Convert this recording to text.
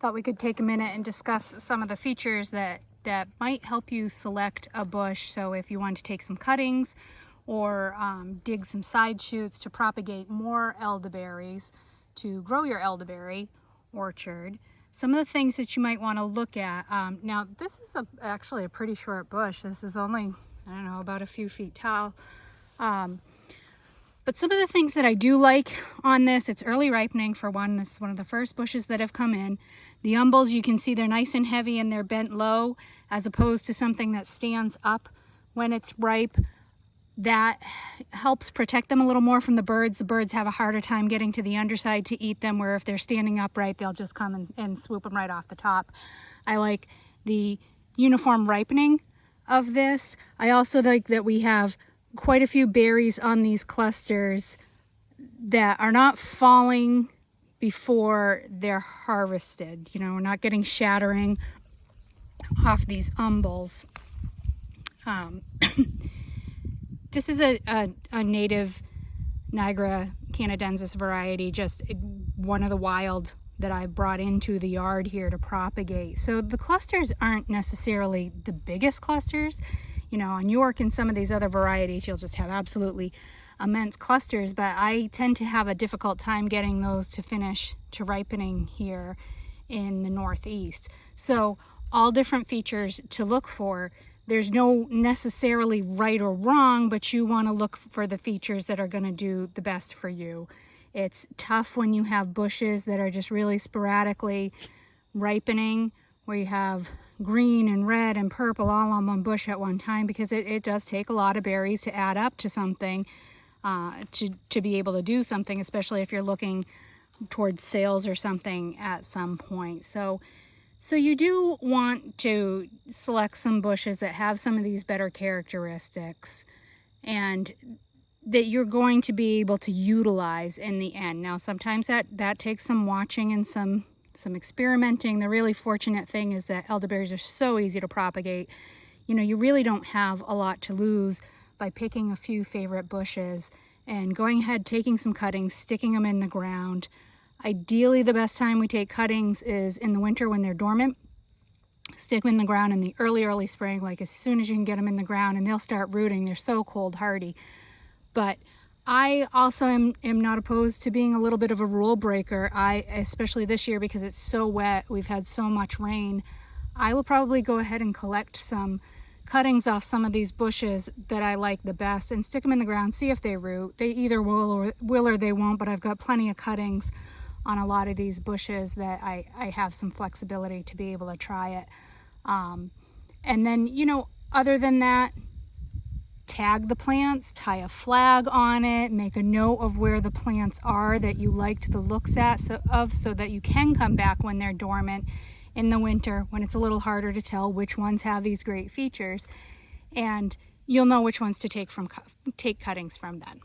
thought we could take a minute and discuss some of the features that might help you select a bush. So if you want to take some cuttings or dig some side shoots to propagate more elderberries, to grow your elderberry orchard, some of the things that you might want to look at. Now this is actually a pretty short bush. This is only, I don't know, about a few feet tall. But some of the things that I do like on this, it's early ripening for one. This is one of the first bushes that have come in. The umbels, you can see they're nice and heavy and they're bent low, as opposed to something that stands up when it's ripe. That helps protect them a little more from the birds. The birds have a harder time getting to the underside to eat them, where if they're standing upright, they'll just come and swoop them right off the top. I like the uniform ripening of this. I also like that we have quite a few berries on these clusters that are not falling before they're harvested. You know, we're not getting shattering off these umbels. This is a native Niagara canadensis variety, just one of the wild that I brought into the yard here to propagate. So the clusters aren't necessarily the biggest clusters. You know, on York and some of these other varieties, you'll just have absolutely immense clusters, but I tend to have a difficult time getting those to finish to ripening here in the Northeast. So all different features to look for. There's no necessarily right or wrong, but you want to look for the features that are going to do the best for you. It's tough when you have bushes that are just really sporadically ripening, where you have green and red and purple all on one bush at one time, because it does take a lot of berries to add up to something, to be able to do something, especially if you're looking towards sales or something at some point. So you do want to select some bushes that have some of these better characteristics and that you're going to be able to utilize in the end. Now sometimes that takes some watching and some experimenting. The really fortunate thing is that elderberries are so easy to propagate. You know, you really don't have a lot to lose by picking a few favorite bushes and going ahead, taking some cuttings, sticking them in the ground. Ideally, the best time we take cuttings is in the winter when they're dormant. Stick them in the ground in the early spring, like as soon as you can get them in the ground, and they'll start rooting. They're so cold hardy. But I also am not opposed to being a little bit of a rule breaker. Especially this year, because it's so wet, we've had so much rain, I will probably go ahead and collect some cuttings off some of these bushes that I like the best and stick them in the ground, see if they root. They either will or they won't, but I've got plenty of cuttings on a lot of these bushes that I have some flexibility to be able to try it. And then, you know, other than that, tag the plants, tie a flag on it, make a note of where the plants are that you liked the looks so that you can come back when they're dormant in the winter, when it's a little harder to tell which ones have these great features, and you'll know which ones to take cuttings from then.